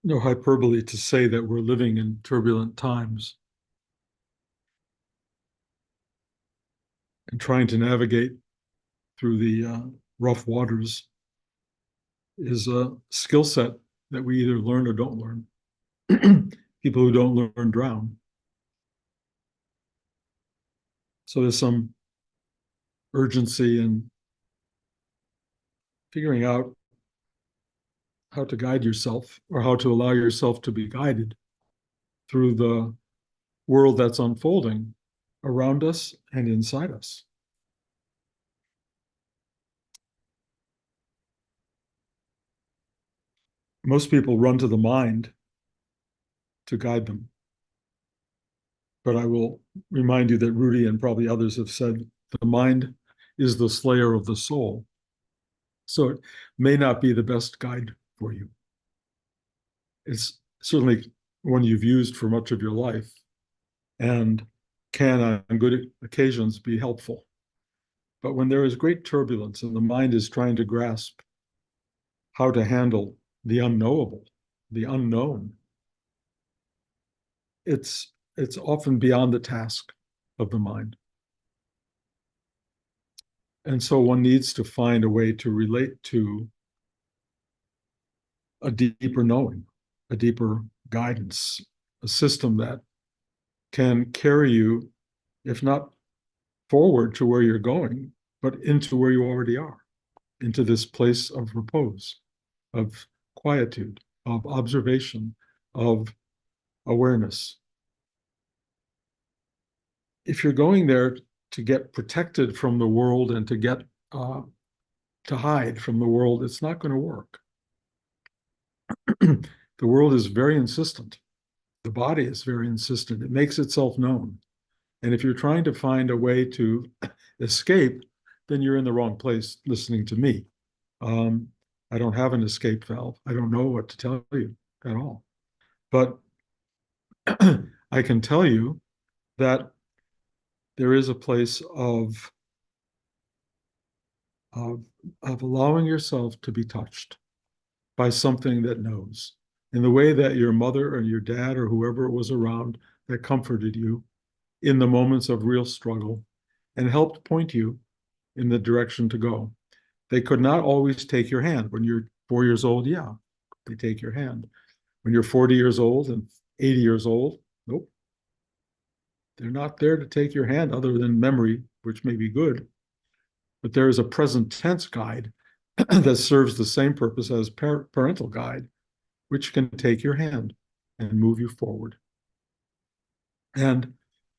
no hyperbole to say that we're living in turbulent times and trying to navigate through the rough waters is a skill set that we either learn or don't learn. People who don't learn drown. So there's some urgency in figuring out how to guide yourself or how to allow yourself to be guided through the world that's unfolding around us and inside us. Most people run to the mind to guide them. But I will remind you that Rudy and probably others have said the mind is the slayer of the soul. So it may not be the best guide for you. It's certainly one you've used for much of your life and can, on good occasions, be helpful. But when there is great turbulence and the mind is trying to grasp how to handle the unknowable, the unknown, it's often beyond the task of the mind. And so one needs to find a way to relate to a deeper knowing, a deeper guidance, a system that can carry you, if not forward to where you're going, but into where you already are, into this place of repose, of quietude, of observation, of awareness. If you're going there to get protected from the world and to get to hide from the world, it's not going to work. The world is very insistent. The body is very insistent. It makes itself known. And if you're trying to find a way to escape, then you're in the wrong place listening to me. I don't have an escape valve. I don't know what to tell you at all. But I can tell you that there is a place of allowing yourself to be touched by something that knows, in the way that your mother or your dad or whoever was around that comforted you in the moments of real struggle and helped point you in the direction to go. They could not always take your hand. When you're 4 years old, yeah, they take your hand. When you're 40 years old and 80 years old, nope. They're not there to take your hand other than memory, which may be good. But there is a present tense guide that serves the same purpose as parental guide, which can take your hand and move you forward. And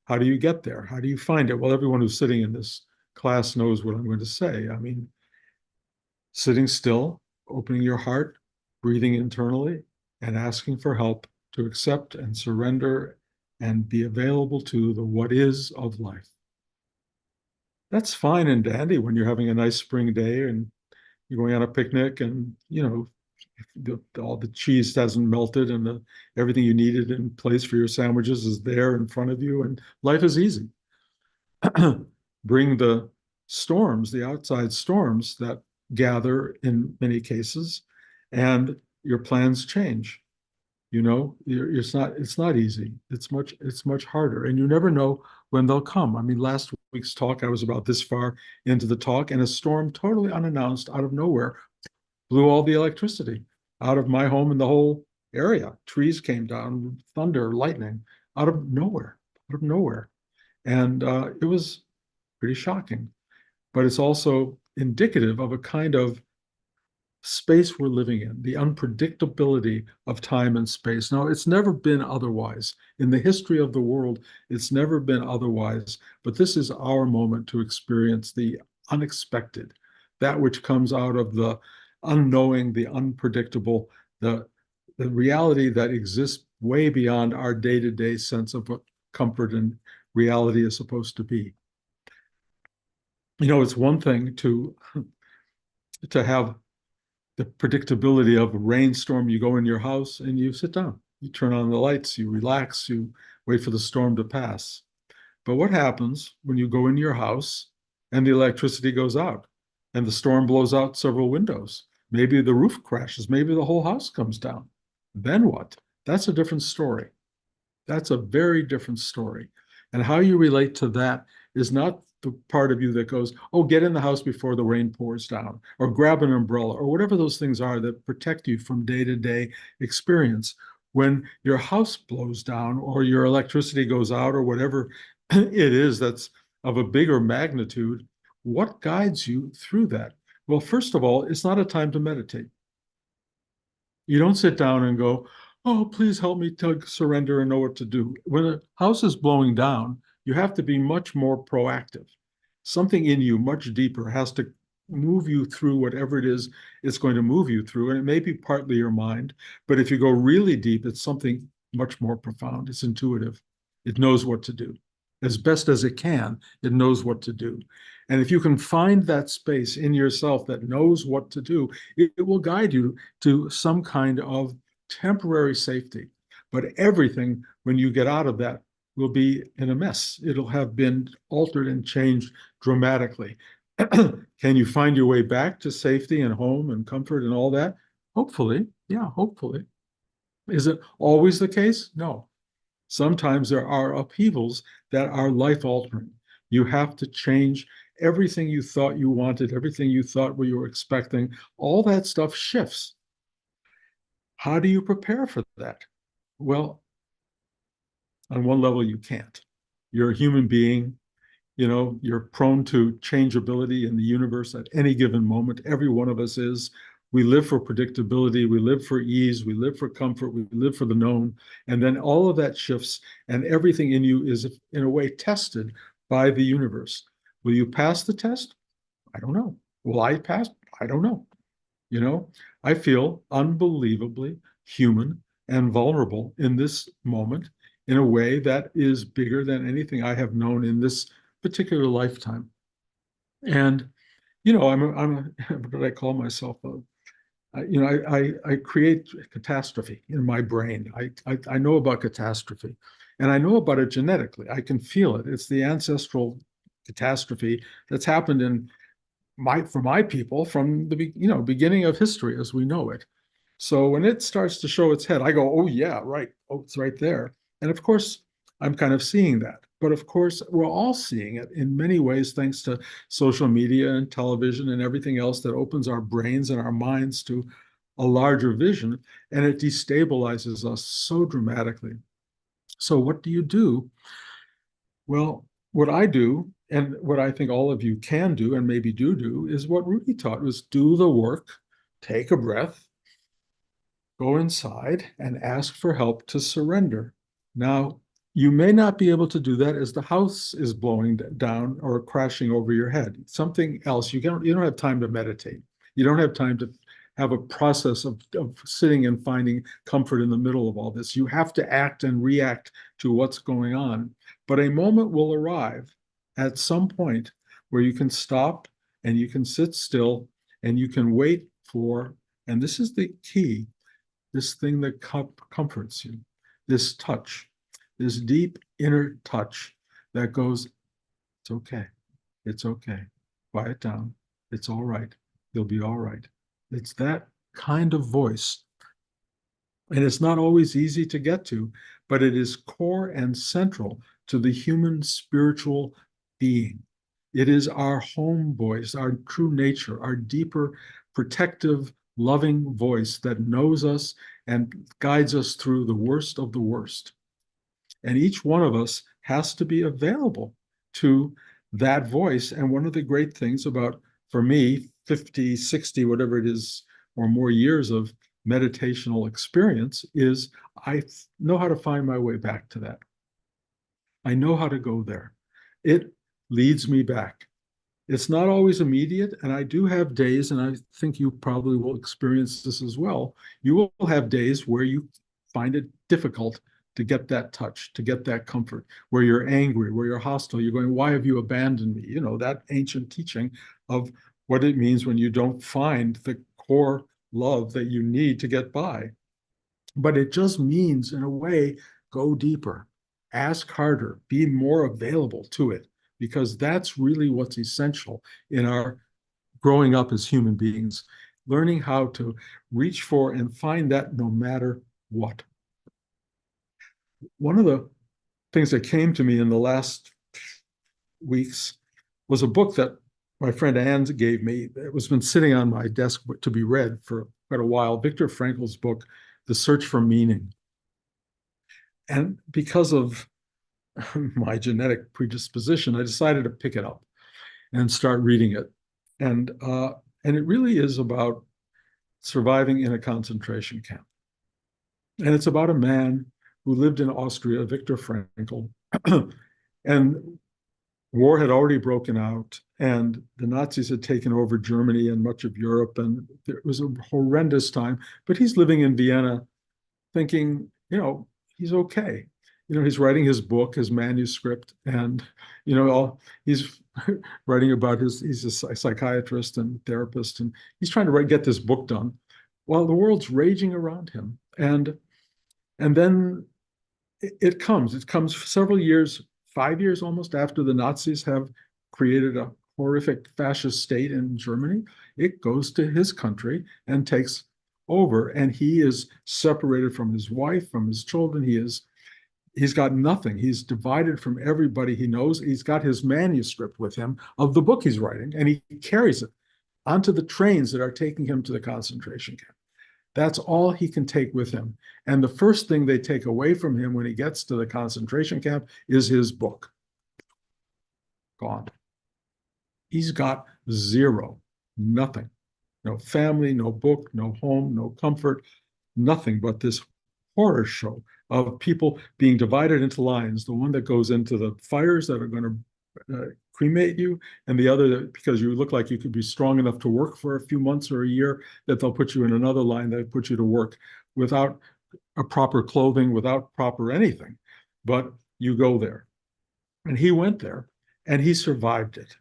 how do you get there? How do you find it? Well, everyone who's sitting in this class knows what I'm going to say. I mean, sitting still, opening your heart, breathing internally, and asking for help to accept and surrender and be available to the what is of life. That's fine and dandy when you're having a nice spring day and you're going on a picnic and, you know, all the cheese hasn't melted and everything you needed in place for your sandwiches is there in front of you and life is easy. Bring the storms, the outside storms that gather in many cases, and your plans change. You know, it's not easy. It's much harder, and you never know when they'll come. I mean, last week's talk, I was about this far into the talk, and a storm totally unannounced out of nowhere blew all the electricity out of my home and the whole area. Trees came down, thunder, lightning, out of nowhere, out of nowhere. And it was pretty shocking. But it's also indicative of a kind of space we're living in, the unpredictability of time and space. Now, it's never been otherwise. In the history of the world, it's never been otherwise. But this is our moment to experience the unexpected, that which comes out of the unknowing, the unpredictable, the reality that exists way beyond our day-to-day sense of what comfort and reality is supposed to be. You know, it's one thing to have the predictability of a rainstorm. You go in your house and you sit down, you turn on the lights, you relax, you wait for the storm to pass. But what happens when you go in your house and the electricity goes out and the storm blows out several windows? Maybe the roof crashes, maybe the whole house comes down. Then what? That's a different story. That's a very different story. And how you relate to that is not the part of you that goes, oh, get in the house before the rain pours down, or grab an umbrella, or whatever those things are that protect you from day to day experience. When your house blows down, or your electricity goes out, or whatever it is that's of a bigger magnitude, what guides you through that? Well, first of all, it's not a time to meditate. You don't sit down and go, oh, please help me to surrender and know what to do. When a house is blowing down, you have to be much more proactive. Something in you much deeper has to move you through whatever it is it's going to move you through. And it may be partly your mind, but if you go really deep, it's something much more profound. It's intuitive. It knows what to do. As best as it can, it knows what to do. And if you can find that space in yourself that knows what to do, it will guide you to some kind of temporary safety. But everything, when you get out of that, will be in a mess. It'll have been altered and changed dramatically. Can you find your way back to safety and home and comfort and all that? Hopefully. Yeah, hopefully. Is it always the case? No. Sometimes there are upheavals that are life altering. You have to change everything you thought you wanted, everything you thought you were expecting. All that stuff shifts. How do you prepare for that? Well, on one level, you can't. You're a human being. You know, you're prone to changeability in the universe at any given moment. Every one of us is. We live for predictability. We live for ease. We live for comfort. We live for the known. And then all of that shifts, and everything in you is, in a way, tested by the universe. Will you pass the test? I don't know. Will I pass? I don't know. You know, I feel unbelievably human and vulnerable in this moment in a way that is bigger than anything I have known in this particular lifetime. And, you know, what did I call myself? I create catastrophe in my brain. I know about catastrophe, and I know about it genetically. I can feel it. It's the ancestral catastrophe that's happened in for my people from the beginning of history as we know it. So when it starts to show its head, I go, oh yeah, right. Oh, it's right there. And of course, I'm kind of seeing that. But of course, we're all seeing it in many ways, thanks to social media and television and everything else that opens our brains and our minds to a larger vision, and it destabilizes us so dramatically. So what do you do? Well, what I do, and what I think all of you can do and maybe do, is what Rudy taught: was do the work, take a breath, go inside, and ask for help to surrender. Now, you may not be able to do that as the house is blowing down or crashing over your head. Something else, you don't have time to meditate. You don't have time to have a process of sitting and finding comfort in the middle of all this. You have to act and react to what's going on. But a moment will arrive at some point where you can stop and you can sit still and you can wait for, and this is the key, this thing that comforts you, this touch, this deep inner touch that goes, it's okay. It's okay. Quiet down. It's all right. You'll be all right. It's that kind of voice. And it's not always easy to get to, but it is core and central to the human spiritual being. It is our home voice, our true nature, our deeper, protective, loving voice that knows us and guides us through the worst of the worst. And each one of us has to be available to that voice. And one of the great things about, for me, 50, 60, whatever it is, or more years of meditational experience is I know how to find my way back to that. I know how to go there. It leads me back. It's not always immediate, and I do have days, and I think you probably will experience this as well. You will have days where you find it difficult to get that touch, to get that comfort, where you're angry, where you're hostile. You're going, why have you abandoned me? You know, that ancient teaching of what it means when you don't find the core love that you need to get by. But it just means, in a way, go deeper, ask harder, be more available to it, because that's really what's essential in our growing up as human beings, learning how to reach for and find that no matter what? One of the things that came to me in the last weeks was a book that my friend Anne gave me. It was been sitting on my desk to be read for quite a while. Viktor Frankl's book, The Search for Meaning. And because of my genetic predisposition, I decided to pick it up and start reading it. And it really is about surviving in a concentration camp. And it's about a man who lived in Austria, Viktor Frankl, and war had already broken out, and the Nazis had taken over Germany and much of Europe, and it was a horrendous time. But he's living in Vienna thinking, he's okay. He's writing his book, his manuscript, and, he's writing about he's a psychiatrist and therapist, and he's trying to get this book done while the world's raging around him. And then it comes several years, 5 years almost after the Nazis have created a horrific fascist state in Germany. It goes to his country and takes over, and he is separated from his wife, from his children. He's got nothing. He's divided from everybody he knows. He's got his manuscript with him of the book he's writing, and he carries it onto the trains that are taking him to the concentration camp. That's all he can take with him. And the first thing they take away from him when he gets to the concentration camp is his book. Gone. He's got zero, nothing. No family, no book, no home, no comfort, nothing but this horror show of people being divided into lines. The one that goes into the fires that are going to cremate you, and the other that, because you look like you could be strong enough to work for a few months or a year, that they'll put you in another line that put you to work without a proper clothing, without proper anything. But you go there. And he went there, and he survived it.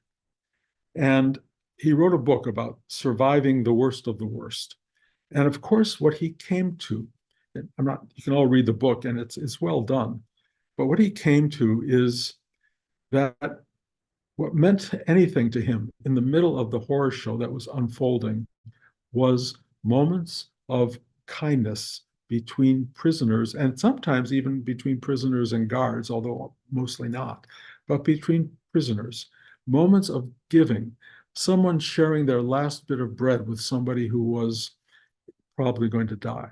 And he wrote a book about surviving the worst of the worst. And of course, what he came to, you can all read the book, and it's well done. But what he came to is that what meant anything to him in the middle of the horror show that was unfolding was moments of kindness between prisoners, and sometimes even between prisoners and guards, although mostly not, but between prisoners, moments of giving, someone sharing their last bit of bread with somebody who was probably going to die.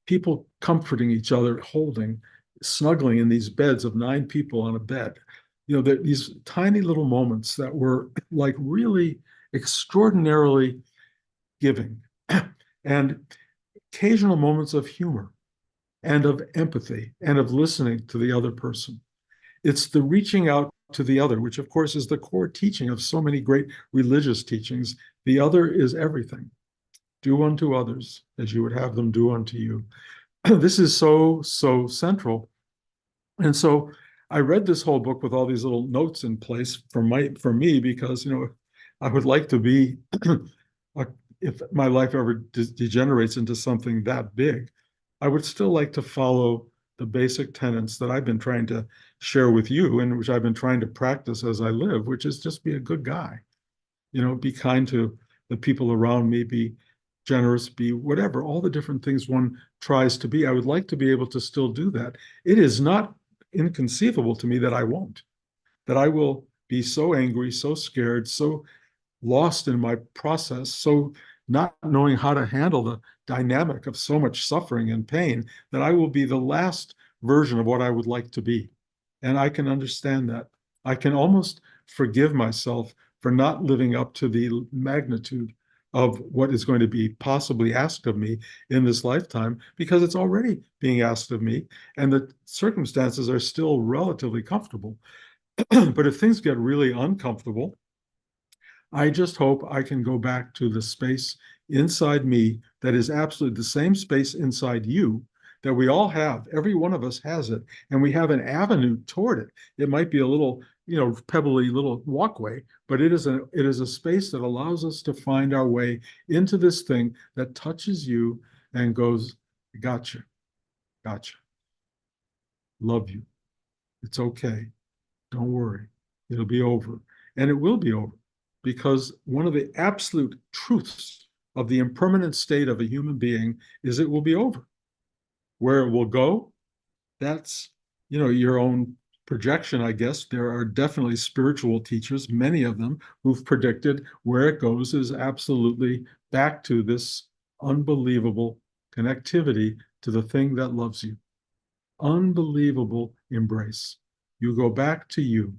People comforting each other, holding, snuggling in these beds of 9 people on a bed. These tiny little moments that were like really extraordinarily giving, and occasional moments of humor and of empathy and of listening to the other person. It's the reaching out to the other, which of course is the core teaching of so many great religious teachings. The other is everything. Do unto others as you would have them do unto you. This is so central. And so I read this whole book with all these little notes in place for me, because I would like to be if my life ever degenerates into something that big, I would still like to follow the basic tenets that I've been trying to share with you, and which I've been trying to practice as I live, which is just be a good guy, be kind to the people around me, be generous, be whatever, all the different things one tries to be. I would like to be able to still do that. It is not inconceivable to me that I won't, that I will be so angry, so scared, so lost in my process, so not knowing how to handle the dynamic of so much suffering and pain, that I will be the last version of what I would like to be. And I can understand that. I can almost forgive myself for not living up to the magnitude of what is going to be possibly asked of me in this lifetime, because it's already being asked of me, and the circumstances are still relatively comfortable. But if things get really uncomfortable, I just hope I can go back to the space inside me that is absolutely the same space inside you that we all have. Every one of us has it, and we have an avenue toward it. It might be a little, pebbly little walkway, but it is a space that allows us to find our way into this thing that touches you and goes, gotcha, gotcha, love you. It's okay. Don't worry. It'll be over. And it will be over, because one of the absolute truths of the impermanent state of a human being is it will be over. Where it will go, that's, your own projection, I guess. There are definitely spiritual teachers, many of them, who've predicted where it goes is absolutely back to this unbelievable connectivity to the thing that loves you. Unbelievable embrace. You go back to you.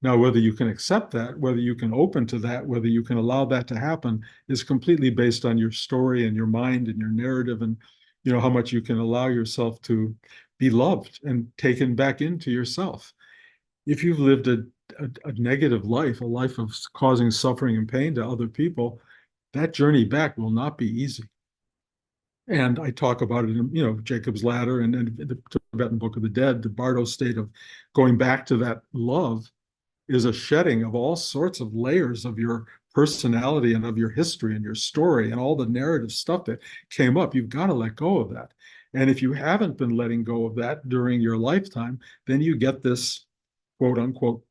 Now, whether you can accept that, whether you can open to that, whether you can allow that to happen is completely based on your story and your mind and your narrative and how much you can allow yourself to be loved and taken back into yourself. If you've lived a negative life, a life of causing suffering and pain to other people, that journey back will not be easy. And I talk about it in, Jacob's Ladder and the Tibetan Book of the Dead, the Bardo state of going back to that love is a shedding of all sorts of layers of your personality and of your history and your story and all the narrative stuff that came up. You've got to let go of that. And if you haven't been letting go of that during your lifetime, then you get this quote unquote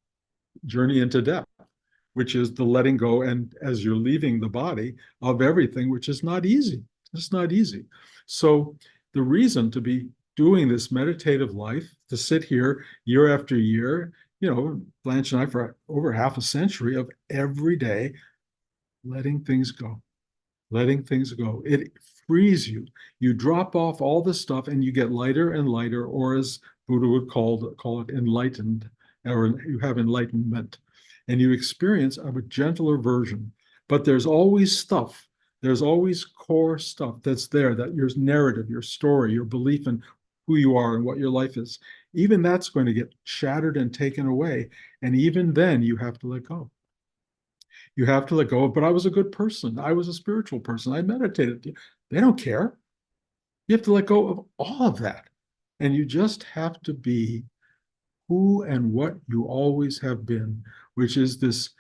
journey into death, which is the letting go. And as you're leaving the body of everything, which is not easy. It's not easy. So the reason to be doing this meditative life, to sit here year after year, Blanche and I for over half a century of every day letting things go, letting things go. It frees you. You drop off all the stuff and you get lighter and lighter, or as Buddha would call it enlightened, or you have enlightenment, and you experience a gentler version. But there's always stuff. There's always core stuff that's there, that your narrative, your story, your belief in who you are and what your life is. Even that's going to get shattered and taken away. And even then, you have to let go. You have to let go. But I was a good person. I was a spiritual person. I meditated. They don't care. You have to let go of all of that. And you just have to be who and what you always have been, which is this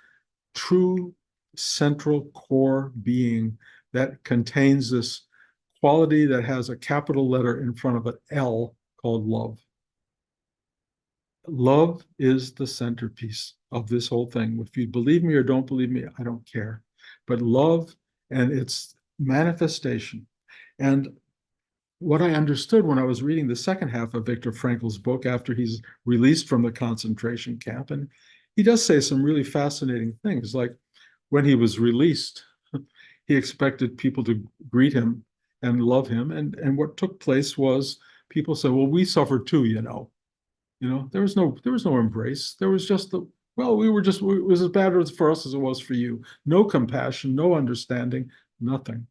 true central core being that contains this quality that has a capital letter in front of an L called love. Love is the centerpiece of this whole thing. If you believe me or don't believe me, I don't care. But love and its manifestation. And what I understood when I was reading the second half of Viktor Frankl's book after he's released from the concentration camp, and he does say some really fascinating things, like when he was released, he expected people to greet him and love him. And what took place was people said, well, we suffered too, there was no embrace. There was just it was as bad for us as it was for you. No compassion, no understanding, nothing.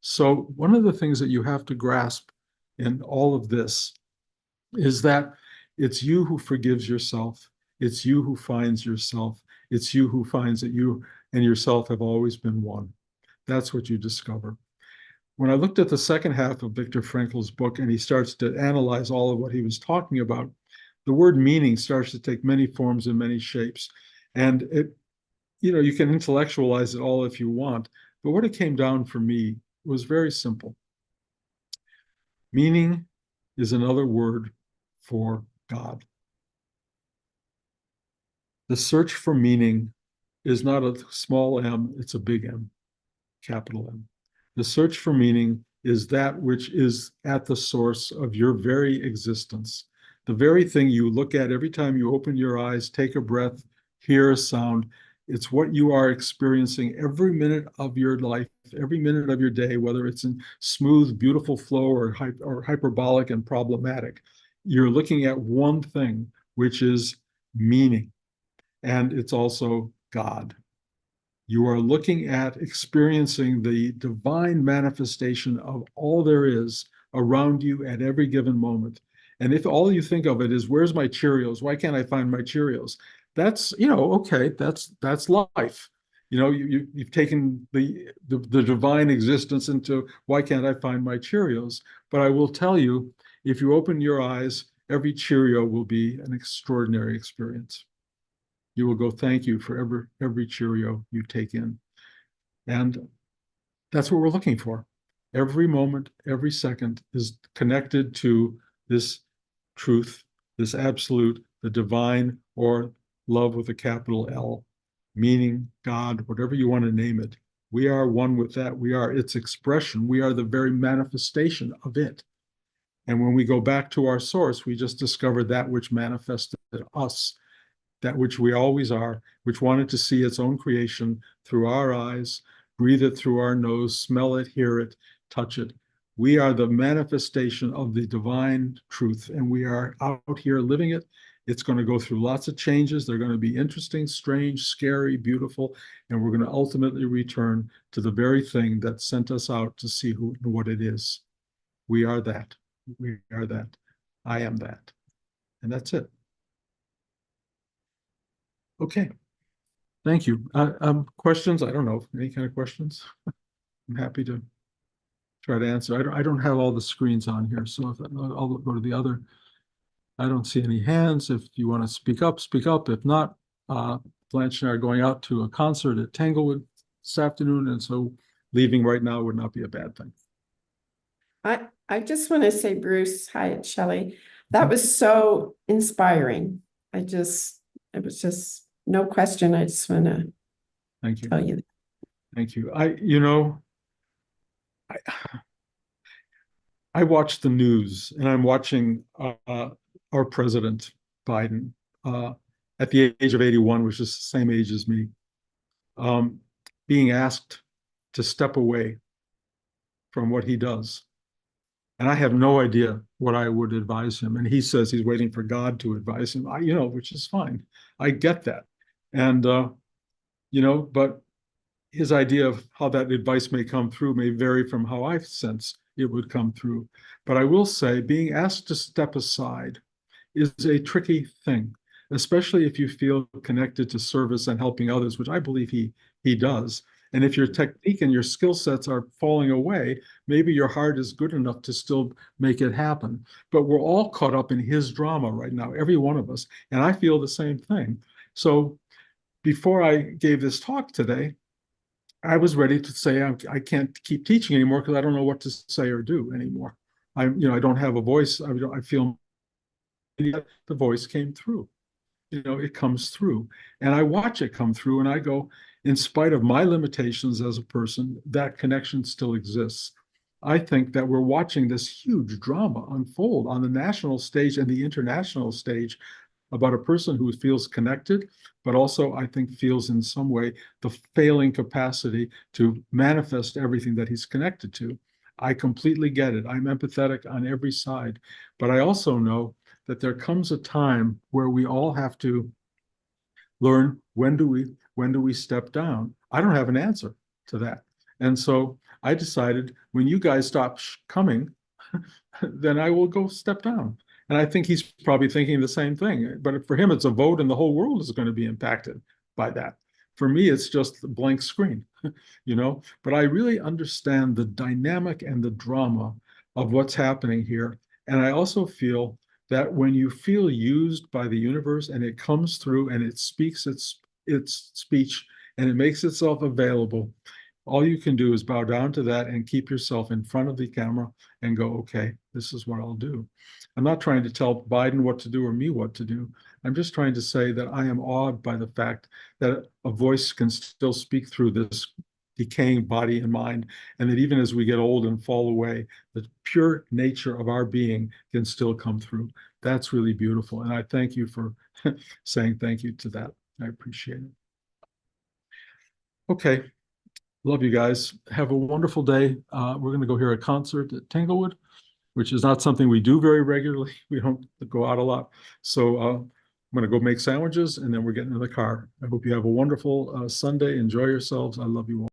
So one of the things that you have to grasp in all of this is that it's you who forgives yourself. It's you who finds yourself. It's you who finds that you and yourself have always been one. That's what you discover. When I looked at the second half of Viktor Frankl's book and he starts to analyze all of what he was talking about, the word meaning starts to take many forms and many shapes. And you can intellectualize it all if you want, but what it came down for me was very simple. Meaning is another word for God. The search for meaning is not a small m, it's a big M, capital M. The search for meaning is that which is at the source of your very existence. The very thing you look at every time you open your eyes, take a breath, hear a sound. It's what you are experiencing every minute of your life, every minute of your day, whether it's in smooth, beautiful flow or hyperbolic and problematic. You're looking at one thing, which is meaning. And it's also God. You are looking at experiencing the divine manifestation of all there is around you at every given moment. And if all you think of it is, where's my Cheerios? Why can't I find my Cheerios? That's, okay, that's life. You've taken the divine existence into, why can't I find my Cheerios? But I will tell you, if you open your eyes, every Cheerio will be an extraordinary experience. You will go, thank you for every Cheerio you take in. And that's what we're looking for. Every moment, every second is connected to this truth, this absolute, the divine, or love with a capital L, meaning God, whatever you want to name it. We are one with that. We are its expression. We are the very manifestation of it. And when we go back to our source, we just discover that which manifested us, that which we always are, which wanted to see its own creation through our eyes, breathe it through our nose, smell it, hear it, touch it. We are the manifestation of the divine truth, and we are out here living it. It's going to go through lots of changes. They're going to be interesting, strange, scary, beautiful, and we're going to ultimately return to the very thing that sent us out to see who and what it is. We are that. We are that. I am that. And that's it. Okay. Thank you. Questions? I don't know. Any kind of questions? I'm happy to try to answer. I don't have all the screens on here, so if I'll go to the other. I don't see any hands. If you want to speak up, speak up. If not, Blanche and I are going out to a concert at Tanglewood this afternoon, and so leaving right now would not be a bad thing. I just want to say, Bruce, hi, it's Shelley. That was so inspiring. It was just no question. I just want to Thank you. tell you. Thank you. I watch the news, and I'm watching our president, Biden, at the age of 81, which is the same age as me, being asked to step away from what he does. And I have no idea what I would advise him. And he says he's waiting for God to advise him, which is fine. I get that. And, but his idea of how that advice may come through may vary from how I sense it would come through. But I will say being asked to step aside is a tricky thing, especially if you feel connected to service and helping others, which I believe he does. And if your technique and your skill sets are falling away, maybe your heart is good enough to still make it happen. But we're all caught up in his drama right now, every one of us. And I feel the same thing. So before I gave this talk today, I was ready to say I can't keep teaching anymore because I don't know what to say or do anymore. I don't have a voice. I feel the voice came through. It comes through, and I watch it come through, and I go, in spite of my limitations as a person, that connection still exists. I think that we're watching this huge drama unfold on the national stage and the international stage about a person who feels connected, but also I think feels in some way the failing capacity to manifest everything that he's connected to. I completely get it. I'm empathetic on every side, but I also know that there comes a time where we all have to learn when do we step down. I don't have an answer to that. And so I decided when you guys stop coming, then I will go step down. And I think he's probably thinking the same thing. But for him, it's a vote and the whole world is going to be impacted by that. For me, it's just a blank screen, But I really understand the dynamic and the drama of what's happening here. And I also feel that when you feel used by the universe and it comes through and it speaks its speech and it makes itself available, all you can do is bow down to that and keep yourself in front of the camera and go, okay, this is what I'll do. I'm not trying to tell Biden what to do or me what to do. I'm just trying to say that I am awed by the fact that a voice can still speak through this decaying body and mind, and that even as we get old and fall away, the pure nature of our being can still come through. That's really beautiful. And I thank you for saying thank you to that. I appreciate it. Okay. Love you guys. Have a wonderful day. We're going to go hear a concert at Tanglewood, which is not something we do very regularly. We don't go out a lot. So I'm going to go make sandwiches and then we're getting in the car. I hope you have a wonderful Sunday. Enjoy yourselves. I love you all.